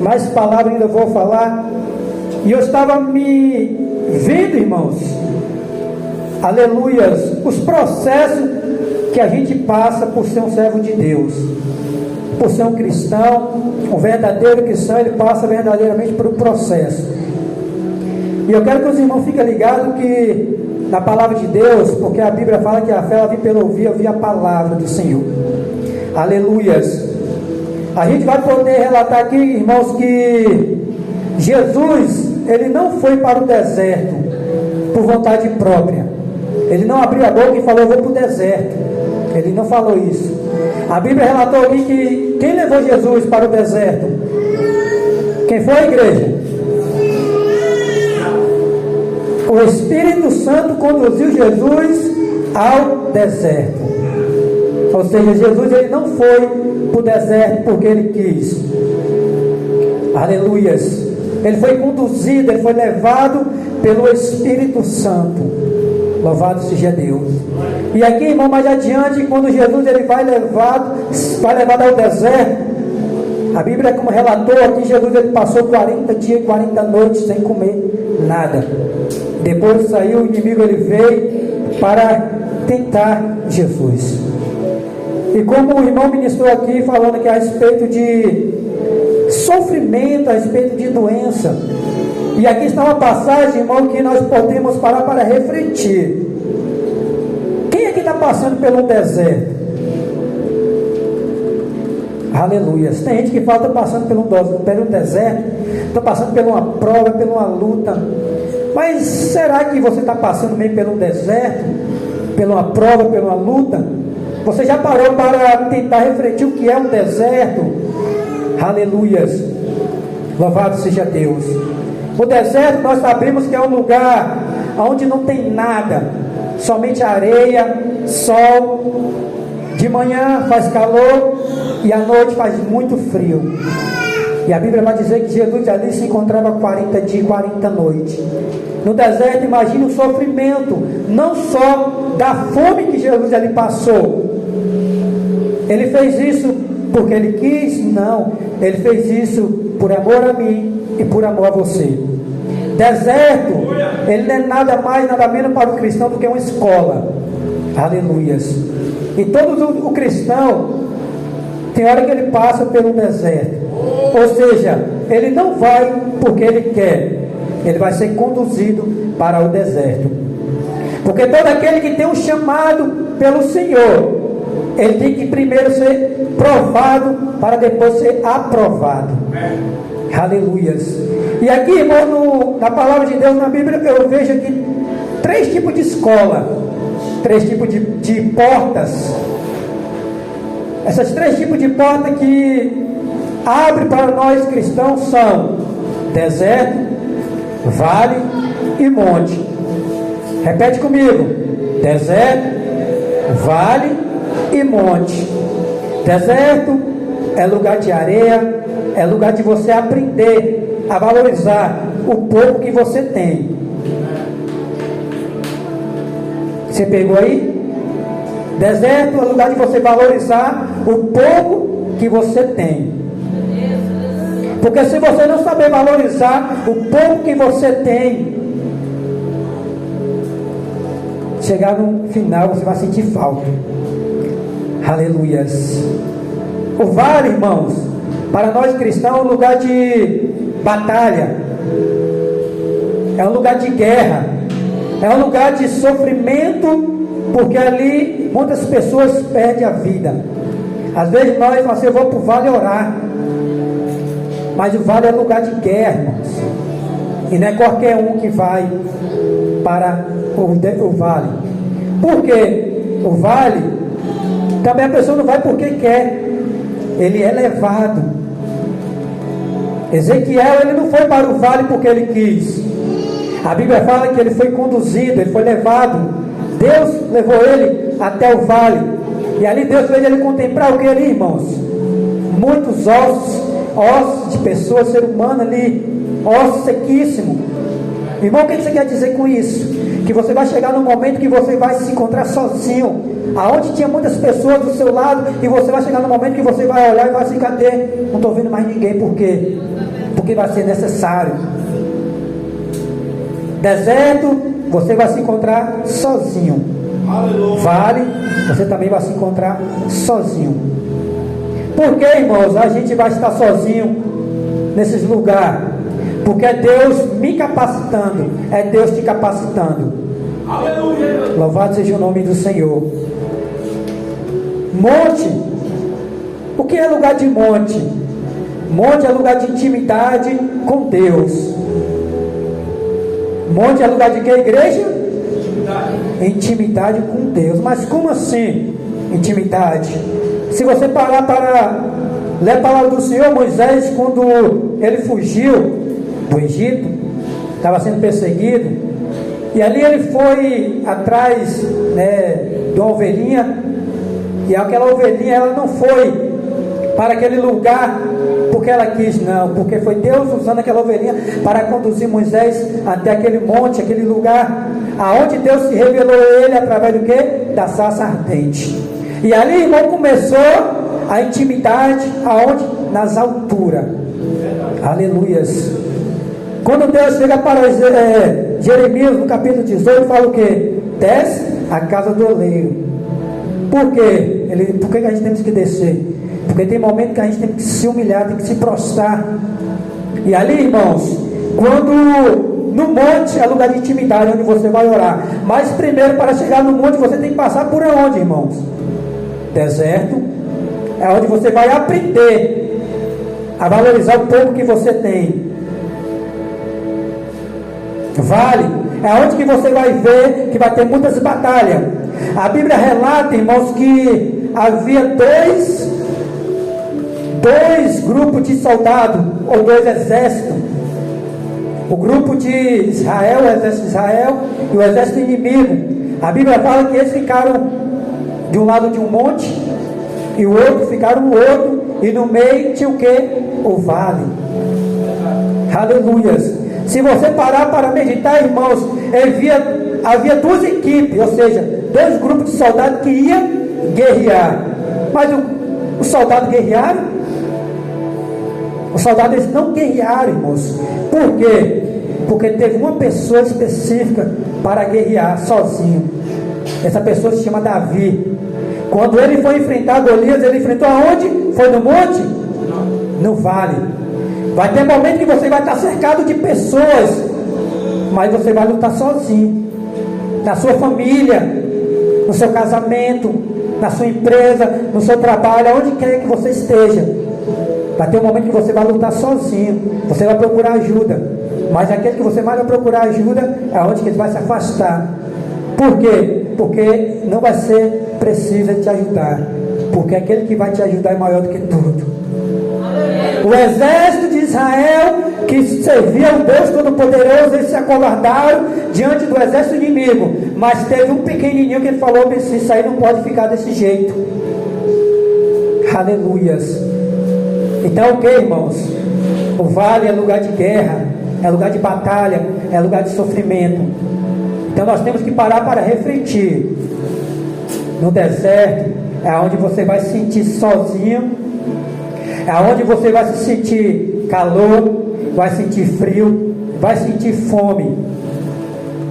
mais palavras ainda vou falar. E eu estava me vendo, irmãos, aleluias, os processos que a gente passa por ser um servo de Deus, por ser um cristão, um verdadeiro cristão. Ele passa verdadeiramente por um processo. E eu quero que os irmãos fiquem ligados que na palavra de Deus, porque a Bíblia fala que a fé ela vem pelo ouvir a palavra do Senhor. Aleluias. A gente vai poder relatar aqui, irmãos, que Jesus, ele não foi para o deserto por vontade própria. Ele não abriu a boca e falou: eu vou para o deserto. Ele não falou isso. A Bíblia relatou aqui que quem levou Jesus para o deserto? Quem foi, a igreja? O Espírito Santo conduziu Jesus ao deserto. Ou seja, Jesus ele não foi para o deserto porque ele quis. Aleluias. Ele foi conduzido, ele foi levado pelo Espírito Santo. Louvado seja Deus. E aqui, irmão, mais adiante, quando Jesus ele vai levado ao deserto, a Bíblia, como relatou aqui, Jesus ele passou 40 dias e 40 noites sem comer nada. Depois saiu, o inimigo ele veio para tentar Jesus. E como o irmão ministrou aqui, falando que a respeito de sofrimento, a respeito de doença. E aqui está uma passagem, irmão, que nós podemos parar para refletir. Quem aqui está passando pelo deserto? Aleluia. Tem gente que fala: estou passando pelo deserto, estou passando por uma prova, por uma luta. Mas será que você está passando meio pelo deserto, por uma prova, por uma luta? Você já parou para tentar refletir o que é um deserto? Aleluias. Louvado seja Deus. O deserto nós sabemos que é um lugar onde não tem nada, somente areia, sol. De manhã faz calor e à noite faz muito frio. E a Bíblia vai dizer que Jesus ali se encontrava 40 dias e 40 noites. No deserto, imagine o sofrimento, não só da fome que Jesus ali passou. Ele fez isso porque ele quis? Não. Ele fez isso por amor a mim e por amor a você. Deserto, ele não é nada mais, nada menos para o cristão do que uma escola. Aleluias. E todo o cristão tem hora que ele passa pelo deserto. Ou seja, ele não vai porque ele quer, ele vai ser conduzido para o deserto. Porque todo aquele que tem um chamado pelo Senhor, ele tem que primeiro ser provado para depois ser aprovado. Aleluias. E aqui, irmão, na palavra de Deus, na Bíblia, eu vejo aqui 3 tipos de escola, 3 tipos de portas. Essas 3 tipos de portas que abre para nós cristãos são deserto, vale e monte. Repete comigo: deserto, vale e monte. Deserto é lugar de areia, é lugar de você aprender a valorizar o pouco que você tem. Você pegou aí? Deserto é lugar de você valorizar o pouco que você tem. Porque se você não saber valorizar o pouco que você tem, chegar no final você vai sentir falta. Aleluias. O vale, irmãos, para nós cristãos é um lugar de batalha, é um lugar de guerra, é um lugar de sofrimento, porque ali muitas pessoas perdem a vida. Às vezes eu vou para o vale orar, mas o vale é lugar de guerra, irmãos. E não é qualquer um que vai para o vale. Por quê? O vale, também a pessoa não vai porque quer, ele é levado. Ezequiel, ele não foi para o vale porque ele quis. A Bíblia fala que ele foi conduzido, ele foi levado. Deus levou ele até o vale. E ali Deus fez ele contemplar o que ali, irmãos? Muitos ossos de pessoas, ser humano ali, ossos sequíssimos. Irmão, o que você quer dizer com isso? que você vai chegar num momento que você vai se encontrar sozinho, aonde tinha muitas pessoas do seu lado, e você vai chegar num momento que você vai olhar e vai assim, cadê? Não estou vendo mais ninguém, por quê? Porque vai ser necessário. Deserto, você vai se encontrar sozinho. Vale, você também vai se encontrar sozinho. Por que, irmãos, a gente vai estar sozinho nesses lugares? Porque é Deus me capacitando, é Deus te capacitando. Aleluia. Louvado seja o nome do Senhor. Monte, o que é lugar de monte? Monte é lugar de intimidade com Deus. Monte é lugar de que, igreja? Intimidade com Deus. Mas como assim intimidade? Se você parar para ler a palavra do Senhor, Moisés, quando ele fugiu do Egito, estava sendo perseguido, e ali ele foi atrás, de uma ovelhinha, e aquela ovelhinha, ela não foi para aquele lugar porque ela quis, não, porque foi Deus usando aquela ovelhinha para conduzir Moisés até aquele monte, aquele lugar aonde Deus se revelou a ele através do que? Da sarça ardente. E ali, irmão, começou a intimidade aonde? Nas alturas. Aleluias. Quando Deus chega para Jeremias no capítulo 18, fala o que? Desce a casa do oleiro. Por quê? Por que a gente tem que descer? Porque tem momento que a gente tem que se humilhar, tem que se prostrar. E ali, irmãos, quando no monte é lugar de intimidade, onde você vai orar. Mas primeiro, para chegar no monte, você tem que passar por onde, irmãos? Deserto. É onde você vai aprender a valorizar o pouco que você tem. Vale. É onde que você vai ver que vai ter muitas batalhas. A Bíblia relata, irmãos, que havia dois grupos de soldados, ou dois exércitos. O grupo de Israel, o exército de Israel, e o exército inimigo. A Bíblia fala que eles ficaram de um lado de um monte, e o outro ficaram no outro, e no meio tinha o que? O vale. Aleluias. Se você parar para meditar, irmãos, havia duas equipes, ou seja, dois grupos de soldados que iam guerrear. Mas os soldados guerrearam? Os soldados eles não guerrearam, irmãos. Por quê? Porque teve uma pessoa específica para guerrear sozinho. Essa pessoa se chama Davi. Quando ele foi enfrentar Golias, ele enfrentou aonde? Foi no monte? No vale. Vai ter momento que você vai estar cercado de pessoas, mas você vai lutar sozinho. Na sua família, no seu casamento, na sua empresa, no seu trabalho, aonde quer que você esteja. Vai ter um momento que você vai lutar sozinho. Você vai procurar ajuda. Mas aquele que você mais vai procurar ajuda é onde que ele vai se afastar. Por quê? Porque não vai ser preciso ele te ajudar. Porque aquele que vai te ajudar é maior do que tudo. O exército de Israel, que servia ao Deus Todo-Poderoso, eles se acovardaram diante do exército inimigo. Mas teve um pequenininho que ele falou: isso aí não pode ficar desse jeito. Aleluias. Então o que, irmãos? O vale é lugar de guerra, é lugar de batalha, é lugar de sofrimento. Então nós temos que parar para refletir. No deserto é onde você vai se sentir sozinho, é onde você vai se sentir calor, vai sentir frio, vai sentir fome.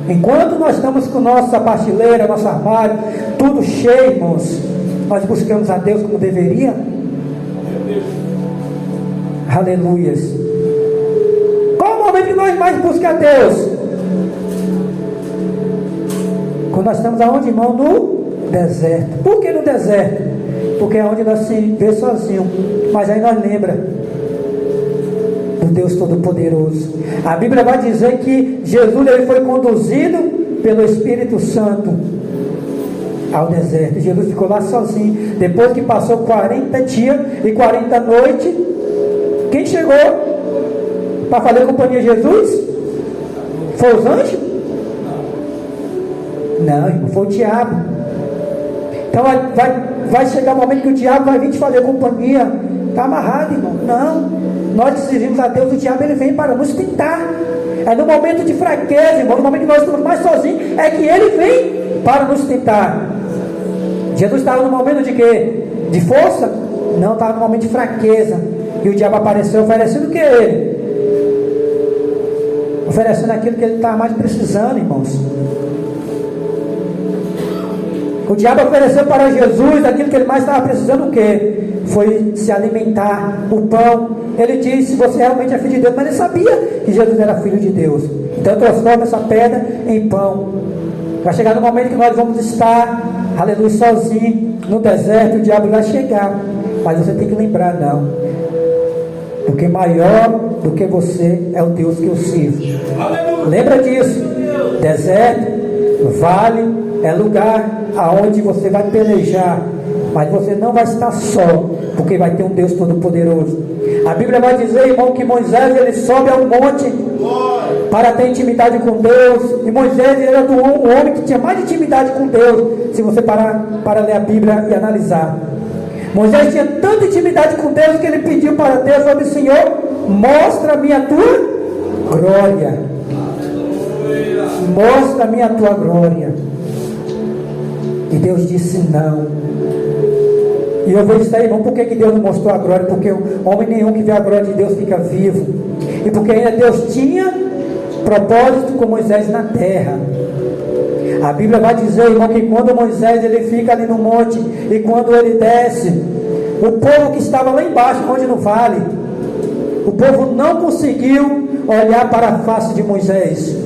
Enquanto nós estamos com nossa prateleira, nosso armário, tudo cheio, irmãos, nós buscamos a Deus como deveria. Aleluias. Qual é o momento que nós mais buscamos a Deus? Quando nós estamos aonde, irmão? No deserto. Por que no deserto? Porque é onde nós se vê sozinho. Mas aí nós lembra do Deus Todo-Poderoso. A Bíblia vai dizer que Jesus ele foi conduzido pelo Espírito Santo ao deserto. Jesus ficou lá sozinho. Depois que passou 40 dias e 40 noites, quem chegou para fazer companhia a Jesus? Foi os anjos? Não, irmão, foi o diabo. Então vai chegar um momento que o diabo vai vir te fazer companhia. Está amarrado, irmão. Não, nós servimos a Deus. O diabo ele vem para nos tentar. É no momento de fraqueza, irmão, no momento que nós estamos mais sozinhos, é que ele vem para nos tentar. Jesus estava no momento de quê? De força? Não, estava no momento de fraqueza. E o diabo apareceu oferecendo o que ele? Oferecendo aquilo que ele estava mais precisando, irmãos. O diabo ofereceu para Jesus aquilo que ele mais estava precisando, o quê? Foi se alimentar, o pão. Ele disse: você realmente é filho de Deus. Mas ele sabia que Jesus era filho de Deus. Então transforma essa pedra em pão. Vai chegar no momento que nós vamos estar, aleluia, sozinhos no deserto. O diabo vai chegar, mas você tem que lembrar, não, porque maior do que você é o Deus que eu sirvo. Lembra disso. Deserto, vale, é lugar aonde você vai pelejar, mas você não vai estar só, porque vai ter um Deus Todo-Poderoso. A Bíblia vai dizer, irmão, que Moisés ele sobe ao monte para ter intimidade com Deus. E Moisés era o homem que tinha mais intimidade com Deus. Se você parar para ler a Bíblia e analisar, Moisés tinha tanta intimidade com Deus que ele pediu para Deus: falou: Senhor, mostra-me a tua glória. Mostra-me a tua glória. E Deus disse não. E eu vou dizer, irmão, por que Deus não mostrou a glória? Porque homem nenhum que vê a glória de Deus fica vivo. E porque ainda Deus tinha propósito com Moisés na terra. A Bíblia vai dizer, irmão, que quando Moisés ele fica ali no monte, e quando ele desce, o povo que estava lá embaixo, onde no vale, o povo não conseguiu olhar para a face de Moisés.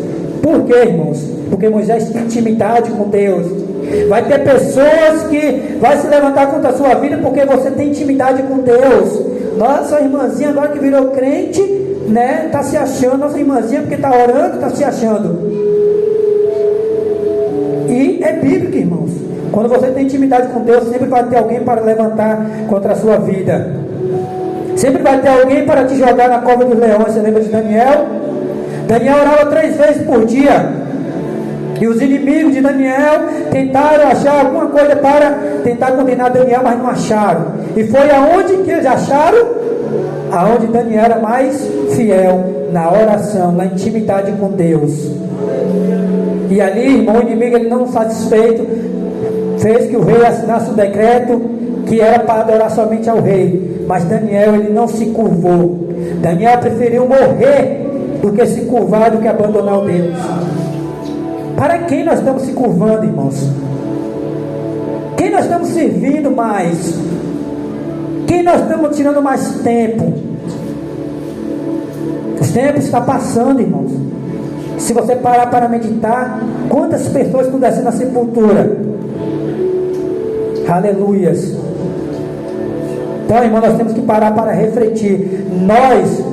Por quê, irmãos? Porque Moisés tinha intimidade com Deus. Vai ter pessoas que vai se levantar contra a sua vida porque você tem intimidade com Deus. Nossa irmãzinha agora que virou crente, né, está se achando. Nossa irmãzinha porque está orando, está se achando. E é bíblico, irmãos. Quando você tem intimidade com Deus, sempre vai ter alguém para levantar contra a sua vida. Sempre vai ter alguém para te jogar na cova dos leões. Você lembra de Daniel? Daniel orava 3 vezes por dia. E os inimigos de Daniel tentaram achar alguma coisa para tentar condenar Daniel, mas não acharam. E foi aonde que eles acharam? Aonde Daniel era mais fiel, na oração, na intimidade com Deus. E ali, irmão, o inimigo, ele não satisfeito, fez que o rei assinasse o decreto que era para adorar somente ao rei. Mas Daniel, ele não se curvou. Daniel preferiu morrer do que se curvar, do que abandonar o Deus. Para quem nós estamos se curvando, irmãos? Quem nós estamos servindo mais? Quem nós estamos tirando mais tempo? Os tempos estão passando, irmãos. Se você parar para meditar, quantas pessoas estão descendo na sepultura? Aleluias. Então, irmão, nós temos que parar para refletir. Nós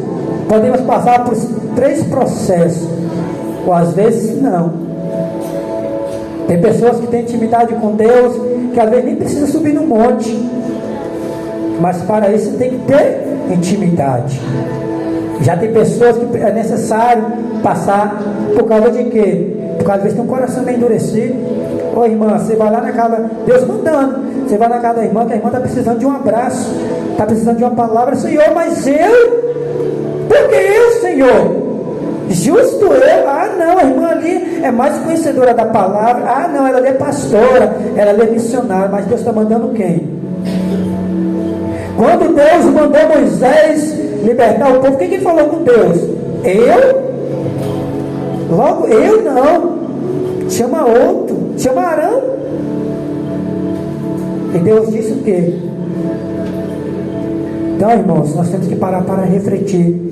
podemos passar por 3 processos, ou às vezes não. Tem pessoas que têm intimidade com Deus, que às vezes nem precisa subir no monte, mas para isso tem que ter intimidade. Já tem pessoas que é necessário passar por causa de quê? Por causa de tem um coração meio endurecido. Ô irmã, você vai lá na casa, Deus mandando, você vai na casa da irmã, que a irmã está precisando de um abraço, está precisando de uma palavra. Senhor, mas eu? Por que eu, Senhor? Justo eu? Ah não, a irmã ali é mais conhecedora da palavra. Ah não, ela ali é pastora, ela ali é missionária. Mas Deus está mandando quem? Quando Deus mandou Moisés libertar o povo, quem que falou com Deus? Eu? Logo eu não. Chama outro, chama Arão. E Deus disse o quê? Então, irmãos, nós temos que parar para refletir.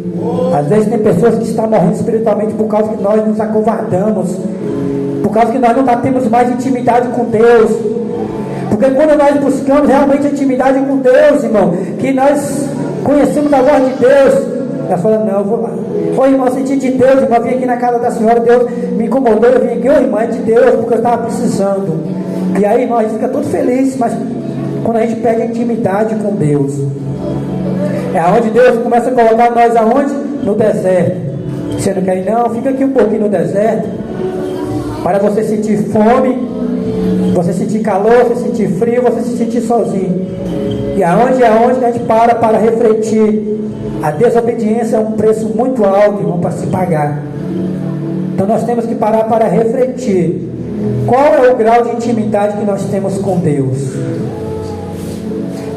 Às vezes tem pessoas que estão morrendo espiritualmente por causa que nós nos acovardamos, por causa que nós não temos mais intimidade com Deus. Porque quando nós buscamos realmente a intimidade com Deus, irmão, que nós conhecemos a voz de Deus, nós falamos: não, eu vou lá. Ô irmão, senti de Deus, irmão, eu vim aqui na casa da senhora, Deus me incomodou, eu vim aqui, ô irmão, é de Deus, porque eu estava precisando. E aí, irmão, a gente fica todo feliz, mas quando a gente pede a intimidade com Deus, é aonde Deus começa a colocar nós aonde? No deserto. Você não quer ir não? Fica aqui um pouquinho no deserto, para você sentir fome, você sentir calor, você sentir frio, você se sentir sozinho. E aonde que a gente para refletir. A desobediência é um preço muito alto, irmão, para se pagar. Então nós temos que parar para refletir. Qual é o grau de intimidade que nós temos com Deus?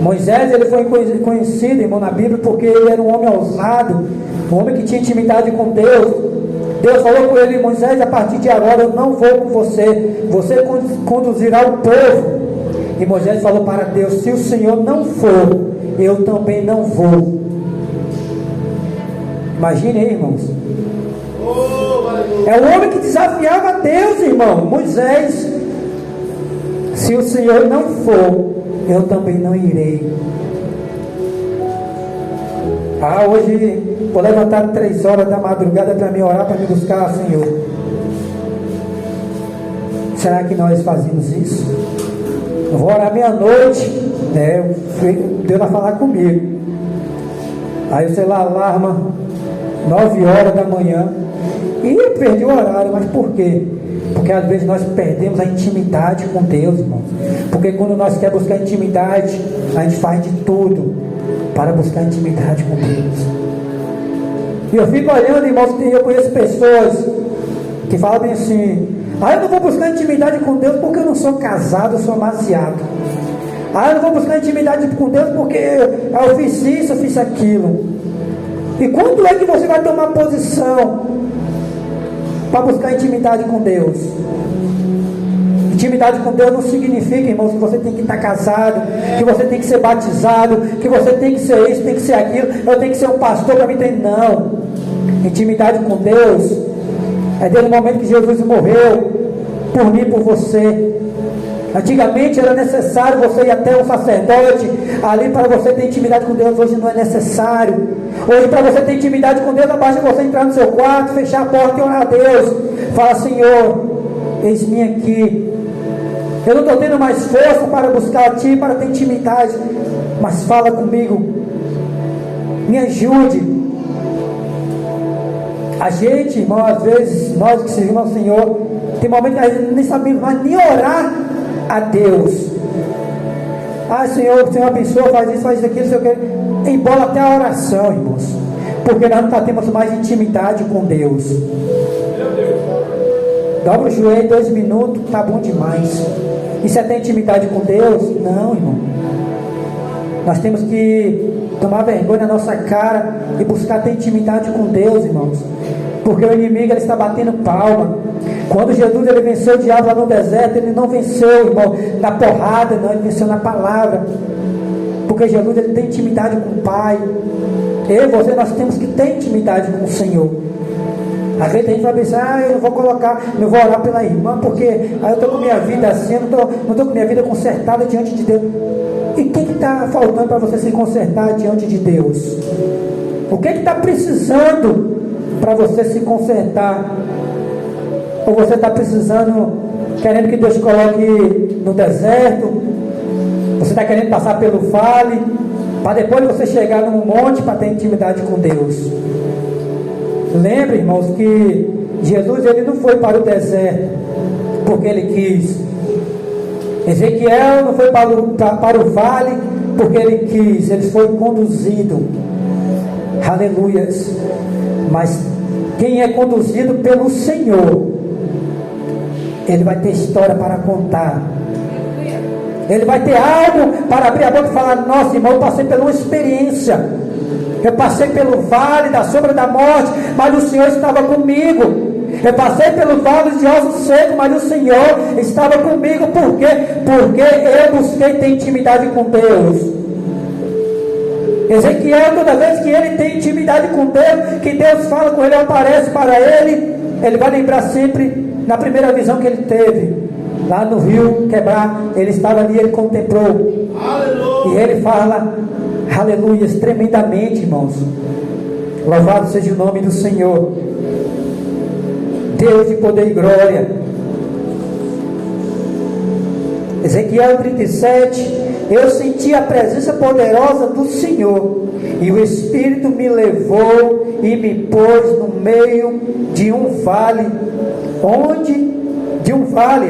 Moisés, ele foi conhecido, irmão, na Bíblia, porque ele era um homem ousado, um homem que tinha intimidade com Deus. Deus falou com ele: Moisés, a partir de agora eu não vou com você, você conduzirá o povo. E Moisés falou para Deus: se o Senhor não for, eu também não vou. Imagine aí, irmãos. É um homem que desafiava Deus, irmão. Moisés: se o Senhor não for, eu também não irei. Hoje vou levantar 3 horas da madrugada para me orar, para me buscar, Senhor. Será que nós fazemos isso? Eu vou orar meia-noite, né? Deus vai falar comigo. Aí o celular alarma 9 horas da manhã. E eu perdi o horário, mas por quê? Porque às vezes nós perdemos a intimidade com Deus, irmão. Porque quando nós queremos buscar intimidade, a gente faz de tudo para buscar intimidade com Deus. E eu fico olhando, irmãos, e eu conheço pessoas que falam bem assim: eu não vou buscar intimidade com Deus porque eu não sou casado, eu sou amaziado. Eu não vou buscar intimidade com Deus porque eu fiz isso, eu fiz aquilo. E quando é que você vai tomar posição para buscar intimidade com Deus? Intimidade com Deus não significa, irmãos, que você tem que estar casado, que você tem que ser batizado, que você tem que ser isso, tem que ser aquilo, eu tenho que ser um pastor para me ter. Não. Intimidade com Deus é desde o momento que Jesus morreu por mim e por você. Antigamente era necessário você ir até um sacerdote ali para você ter intimidade com Deus. Hoje não é necessário. Hoje, para você ter intimidade com Deus, basta você entrar no seu quarto, fechar a porta e orar a Deus. Fala: Senhor, eis-me aqui. Eu não estou tendo mais força para buscar a Ti, para ter intimidade, mas fala comigo, me ajude. A gente, irmão, às vezes, nós que servimos ao Senhor, tem momentos que a gente nem sabemos mais nem orar a Deus. Senhor, Senhor abençoa, faz isso, faz aquilo, sei o que. Embola até a oração, irmãos, porque nós não temos mais intimidade com Deus. Dobra o joelho 2 minutos, tá bom demais. E você tem intimidade com Deus? Não, irmão. Nós temos que tomar vergonha na nossa cara e buscar ter intimidade com Deus, irmãos. Porque o inimigo, ele está batendo palma. Quando Jesus, ele venceu o diabo lá no deserto, ele não venceu, irmão, na porrada, não, ele venceu na palavra. Porque Jesus, ele tem intimidade com o Pai. Eu e você, nós temos que ter intimidade com o Senhor. Às vezes a gente vai pensar: eu vou orar pela irmã, porque eu estou com minha vida assim, eu não estou com minha vida consertada diante de Deus. E o que está faltando para você se consertar diante de Deus? O que está precisando para você se consertar? Ou você está precisando, querendo que Deus te coloque no deserto? Você está querendo passar pelo vale, para depois você chegar num monte para ter intimidade com Deus? Lembre, irmãos, que Jesus, ele não foi para o deserto porque ele quis. Ezequiel não foi para o vale porque ele quis. Ele foi conduzido. Aleluias. Mas quem é conduzido pelo Senhor, ele vai ter história para contar. Ele vai ter algo para abrir a boca e falar: nossa, irmão, eu passei por uma experiência. Eu passei pelo vale da sombra da morte, mas o Senhor estava comigo. Eu passei pelo vale de ossos secos, mas o Senhor estava comigo. Por quê? Porque eu busquei ter intimidade com Deus. Ezequiel, toda vez que ele tem intimidade com Deus, que Deus fala com ele, aparece para ele, ele vai lembrar sempre na primeira visão que ele teve, lá no rio Quebrar. Ele estava ali, ele contemplou. Aleluia. E ele fala: aleluia, tremendamente, irmãos. Louvado seja o nome do Senhor, Deus de poder e glória. Ezequiel 37: eu senti a presença poderosa do Senhor, e o Espírito me levou e me pôs no meio de um vale,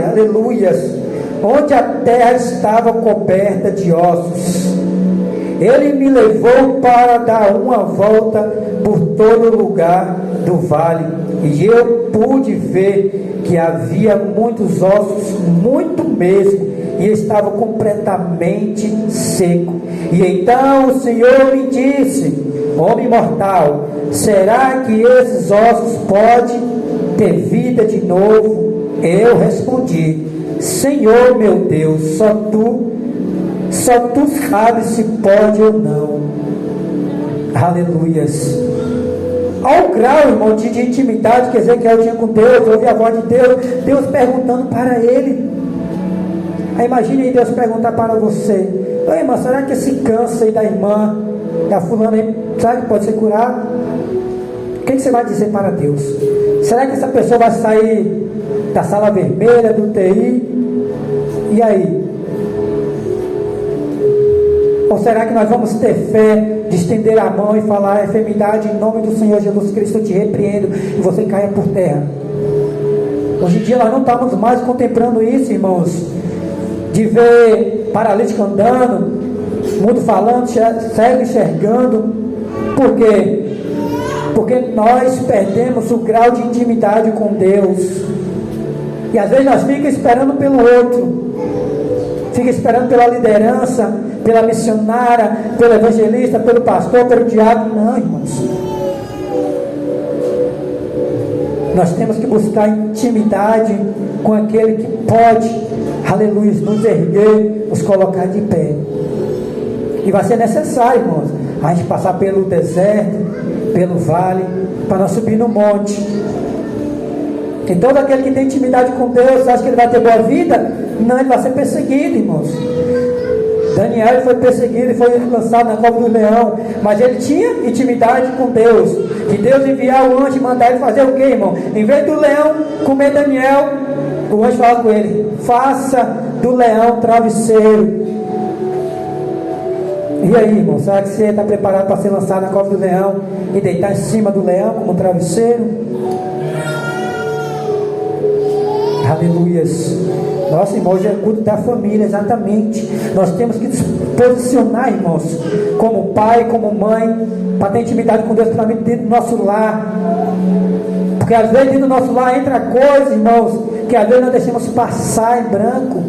aleluias, onde a terra estava coberta de ossos. Ele me levou para dar uma volta por todo lugar do vale, e eu pude ver que havia muitos ossos, muito mesmo, e estava completamente seco. E então o Senhor me disse: homem mortal, será que esses ossos podem ter vida de novo? Eu respondi: Senhor meu Deus, só tu sabes se pode ou não. Aleluias. Ao grau, irmão, de intimidade que Ezequiel tinha com Deus, ouvir a voz de Deus, Deus perguntando para ele. Aí imagine aí Deus perguntar para você: oi, irmã, será que esse câncer aí da irmã, da fulana aí, sabe que pode ser curado? O que você vai dizer para Deus? Será que essa pessoa vai sair da sala vermelha, do TI? E aí? Ou será que nós vamos ter fé de estender a mão e falar: enfermidade, em nome do Senhor Jesus Cristo eu te repreendo, e você caia por terra? Hoje em dia nós não estamos mais contemplando isso, irmãos, de ver paralítico andando, mudo falando, cego enxergando. Por quê? Porque nós perdemos o grau de intimidade com Deus, e às vezes nós ficamos esperando pelo outro, fica esperando pela liderança, pela missionária, pelo evangelista, pelo pastor, pelo diácono. Não, irmãos, nós temos que buscar intimidade com aquele que pode, aleluia, nos erguer, nos colocar de pé. E vai ser necessário, irmãos, a gente passar pelo deserto, pelo vale, para nós subir no monte. E todo aquele que tem intimidade com Deus, acha que ele vai ter boa vida? Não, ele vai ser perseguido, irmãos. Daniel foi perseguido e foi lançado na cova do leão, mas ele tinha intimidade com Deus, de Deus enviar o anjo e mandar ele fazer o que, irmão? Em vez do leão comer Daniel, o anjo fala com ele: faça do leão travesseiro. E aí, irmão, será que você está preparado para ser lançado na cova do leão e deitar em cima do leão como travesseiro? Aleluias. Nossa, irmão, hoje é culto da família, exatamente. Nós temos que nos posicionar, irmãos, como pai, como mãe, para ter intimidade com Deus plenamente dentro do nosso lar. Porque às vezes dentro do nosso lar entra coisa, irmãos, que às vezes nós deixamos passar em branco.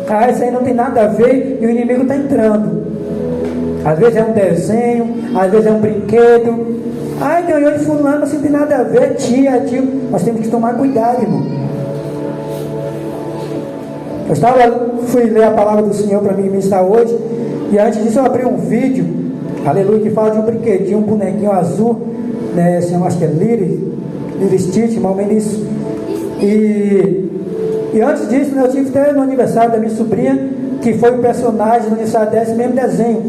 Ah, isso aí não tem nada a ver, e o inimigo está entrando. Às vezes é um desenho, às vezes é um brinquedo. Ai, ganhou de fulano, não tem nada a ver, tia, tio. Nós temos que tomar cuidado, irmão. Fui ler a palavra do Senhor para mim ministrar hoje, e antes disso eu abri um vídeo, aleluia, que fala de um brinquedinho, um bonequinho azul, né, assim, eu acho que é Lily Stitch, mal menos isso. E antes disso, né, eu tive até no aniversário da minha sobrinha, que foi o personagem do aniversário desse mesmo desenho.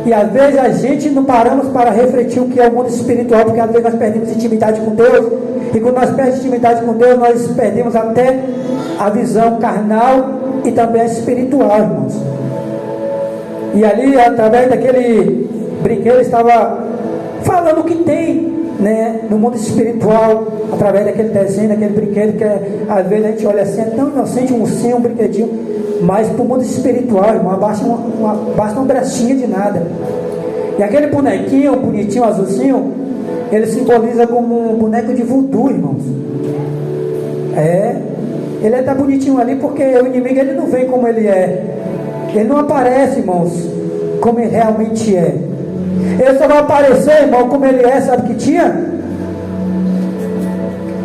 E às vezes a gente não paramos para refletir o que é o mundo espiritual, porque às vezes nós perdemos intimidade com Deus, e quando nós perdemos intimidade com Deus, nós perdemos até a visão carnal e também a espiritual, irmãos. E ali, através daquele brinquedo, ele estava falando o que tem, né, no mundo espiritual, através daquele desenho, daquele brinquedo, que às vezes a gente olha assim, é tão inocente, um ursinho, um brinquedinho, mas para o mundo espiritual, irmão, basta uma brechinha de nada. E aquele bonequinho, bonitinho, azulzinho, ele simboliza como um boneco de voodoo, irmãos. Ele está bonitinho ali porque o inimigo, ele não vem como ele é. Ele não aparece, irmãos, como ele realmente é. Ele só vai aparecer, irmão, como ele é. Sabe o que tinha?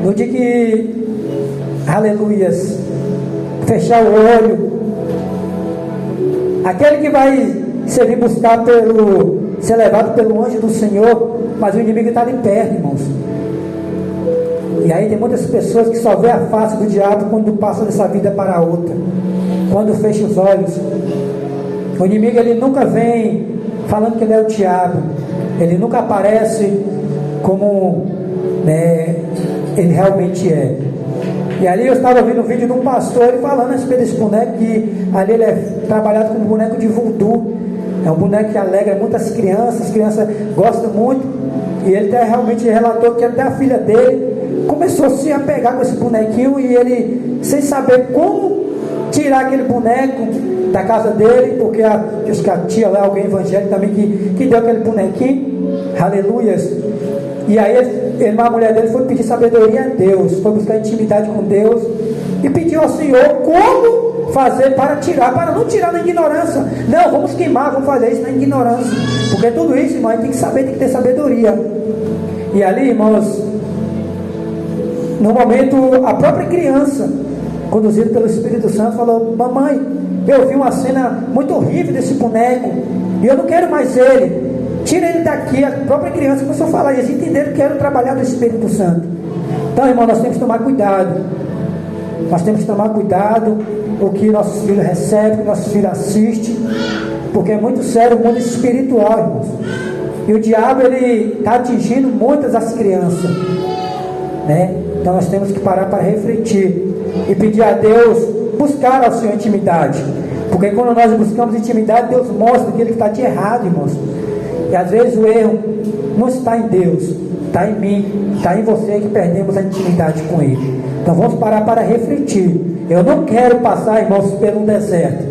No dia que, aleluias, fechar o olho, aquele que vai ser buscar ser levado pelo anjo do Senhor, mas o inimigo está ali perto, irmãos. E aí tem muitas pessoas que só vê a face do diabo quando passa dessa vida para a outra, quando fecha os olhos. O inimigo, ele nunca vem falando que ele é o diabo, ele nunca aparece como, né, ele realmente é. E ali eu estava vendo um vídeo de um pastor, ele falando a respeito desse boneco, que ali ele é trabalhado como boneco de voodoo. É um boneco que alegra muitas crianças, as crianças gostam muito, e ele realmente relatou que até a filha dele começou a se apegar com esse bonequinho, e ele, sem saber como tirar aquele boneco, da casa dele, porque diz que a tia lá, alguém evangélico também, que deu aquele bonequinho, aleluias. E aí a mulher dele foi pedir sabedoria a Deus, foi buscar intimidade com Deus, e pediu ao Senhor como fazer para não tirar na ignorância. Não, vamos queimar, vamos fazer isso na ignorância, porque tudo isso, irmão, a gente tem que saber, tem que ter sabedoria. E ali, irmãos, no momento, a própria criança, conduzida pelo Espírito Santo, falou: mamãe, eu vi uma cena muito horrível desse boneco, e eu não quero mais ele, tira ele daqui. A própria criança começou a falar, e eles entenderam que era o trabalhar do Espírito Santo. Então, irmão, nós temos que tomar cuidado, nós temos que tomar cuidado o que nossos filhos recebem, o que nossos filhos assistem, porque é muito sério o mundo espiritual, irmãos, e o diabo, ele está atingindo muitas das crianças, né? Então nós temos que parar para refletir e pedir a Deus, buscar ao Senhor intimidade, porque quando nós buscamos intimidade, Deus mostra aquilo que está de errado, irmãos. E às vezes o erro não está em Deus, está em mim, está em você, que perdemos a intimidade com Ele. Então vamos parar para refletir. Eu não quero passar, irmãos, pelo deserto.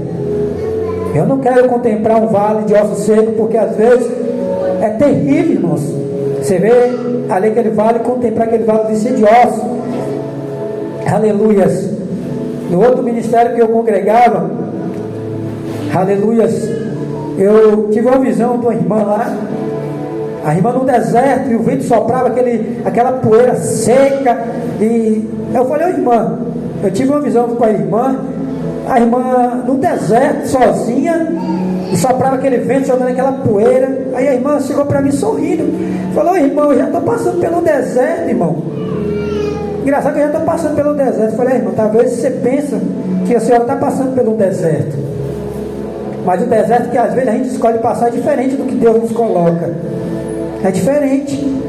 Eu não quero contemplar um vale de ossos secos, porque às vezes é terrível, irmãos. Você vê ali aquele vale, contemplar aquele vale de ossos. Aleluias. No outro ministério que eu congregava, aleluias, eu tive uma visão de uma irmã lá, a irmã no deserto, e o vento soprava aquela poeira seca, e eu falei: ô irmã, eu tive uma visão com a irmã no deserto, sozinha, e soprava aquele vento, jogando aquela poeira. Aí a irmã chegou para mim sorrindo, falou: irmão, eu já estou passando pelo deserto, irmão. Engraçado que eu já estou passando pelo deserto. Eu falei: irmão, talvez você pensa que a senhora está passando pelo deserto, mas o deserto que às vezes a gente escolhe passar é diferente do que Deus nos coloca. É diferente.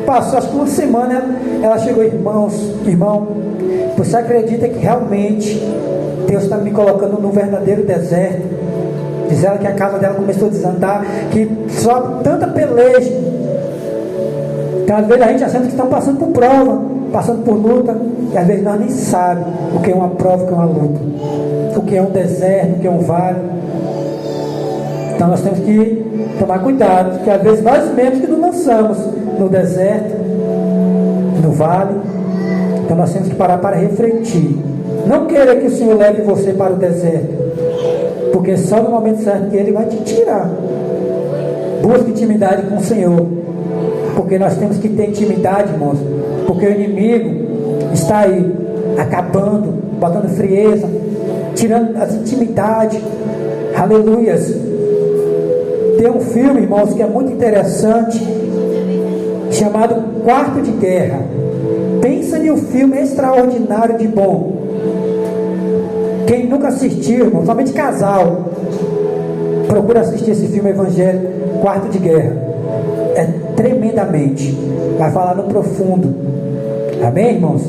Passou acho que uma semana, ela chegou: irmão, você acredita que realmente Deus está me colocando no verdadeiro deserto? Diz ela que a casa dela começou a desandar, que só tanta peleja, que às vezes a gente achando que estão passando por prova, passando por luta, e às vezes nós nem sabemos o que é uma prova, o que é uma luta, o que é um deserto, o que é um vale. Então nós temos que tomar cuidado, porque às vezes nós mesmos que nos lançamos no deserto, no vale. Então nós temos que parar para refletir. Não queira que o Senhor leve você para o deserto, porque só no momento certo que Ele vai te tirar. Busque intimidade com o Senhor, porque nós temos que ter intimidade, irmãos, porque o inimigo está aí, acabando, botando frieza, tirando as intimidades. Aleluias. Tem um filme, irmãos, que é muito interessante, chamado Quarto de Guerra. Pensa em um filme extraordinário de bom. Quem nunca assistiu, irmão, somente casal, procura assistir esse filme evangélico, Quarto de Guerra. É tremendamente, vai falar no profundo. Amém, irmãos?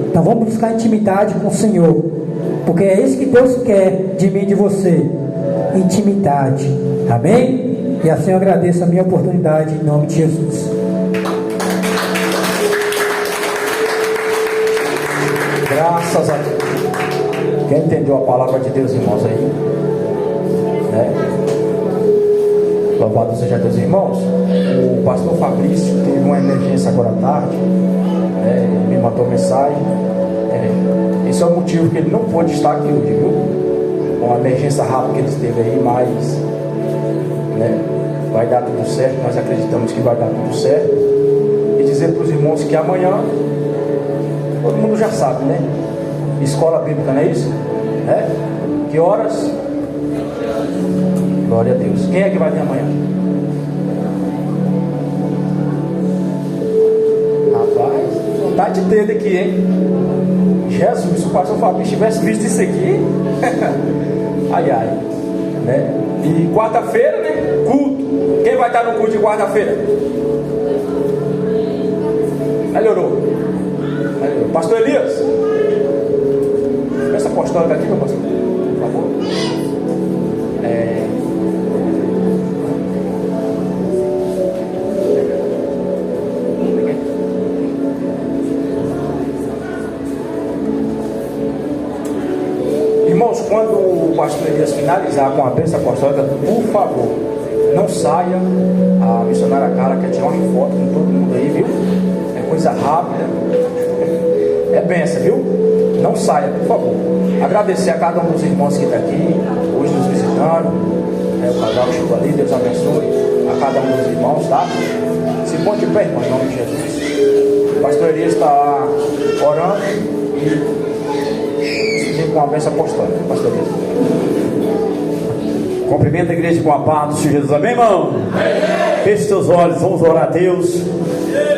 Então vamos buscar intimidade com o Senhor, porque é isso que Deus quer de mim e de você, intimidade. Amém? E assim eu agradeço a minha oportunidade em nome de Jesus. Graças a Deus. Quem entendeu a palavra de Deus, irmãos, aí? Né? Louvado seja Deus, irmãos. O pastor Fabrício teve uma emergência agora à tarde, né? Ele me mandou mensagem. Esse é o motivo que ele não pôde estar aqui hoje, viu? Uma emergência rápida que ele teve aí, mas, né, vai dar tudo certo. Nós acreditamos que vai dar tudo certo. E dizer para os irmãos que amanhã, todo mundo já sabe, né? Escola bíblica, não é isso? É? Que horas? Glória a Deus. Quem é que vai ter amanhã? Rapaz, vontade de ter daqui, hein? Jesus, se o pastor Fabrício tivesse visto isso aqui, ai, ai, né? E quarta-feira, né? Culto. Quem vai estar no culto de quarta-feira? Melhorou. Pastor Elias, peça apostólica aqui, meu pastor, por favor. Irmãos, quando o pastor Elias finalizar com a bênção apostólica, por favor, não saia. A missionária Carla quer tirar uma foto com todo mundo aí, viu? É coisa rápida. É bênção, viu? Não saia, por favor. Agradecer a cada um dos irmãos que está aqui, hoje nos visitando. O casal que chegou ali, Deus abençoe a cada um dos irmãos, tá? Se põe de pé, irmão, em nome de Jesus. O pastor Elias está orando e com a bênção apostólica, pastor Elias. Cumprimenta a igreja com a paz do Senhor Jesus, amém, irmão? Feche seus olhos, vamos orar a Deus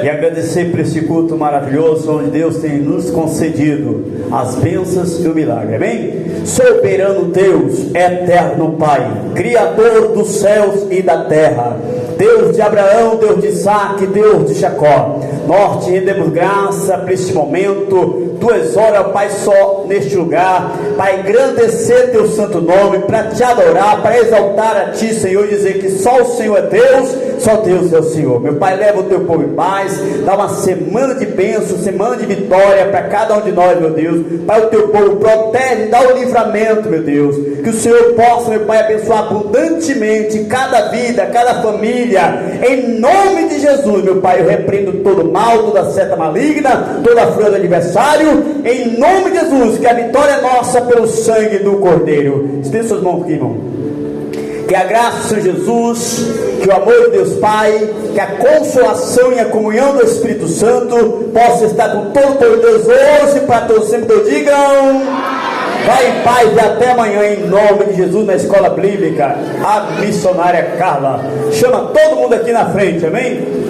e agradecer por esse culto maravilhoso, onde Deus tem nos concedido as bênçãos e o milagre, amém? Soberano Deus, eterno Pai, Criador dos céus e da terra, Deus de Abraão, Deus de Isaac, Deus de Jacó, nós te rendemos graça por este momento. Tu és hora, Pai, só neste lugar, para engrandecer teu santo nome, para te adorar, para exaltar a ti, Senhor, e dizer que só o Senhor é Deus, só Deus é o Senhor. Meu Pai, leva o teu povo em paz, dá uma semana de bênção, semana de vitória para cada um de nós, meu Deus. Pai, o teu povo protege, dá o livramento, meu Deus, que o Senhor possa, meu Pai, abençoar abundantemente cada vida, cada família, em nome de Jesus, meu Pai. Eu repreendo todo mal, toda seta maligna, toda fúria do adversário, em nome de Jesus, que a vitória é nossa pelo sangue do Cordeiro. Estenda suas mãos aqui, irmão. Que a graça do Senhor Jesus, que o amor de Deus Pai, que a consolação e a comunhão do Espírito Santo possa estar com todo o povo de Deus hoje, para todos sempre que digam. Vai em paz e até amanhã, em nome de Jesus, na escola bíblica, a missionária Carla. Chama todo mundo aqui na frente, amém?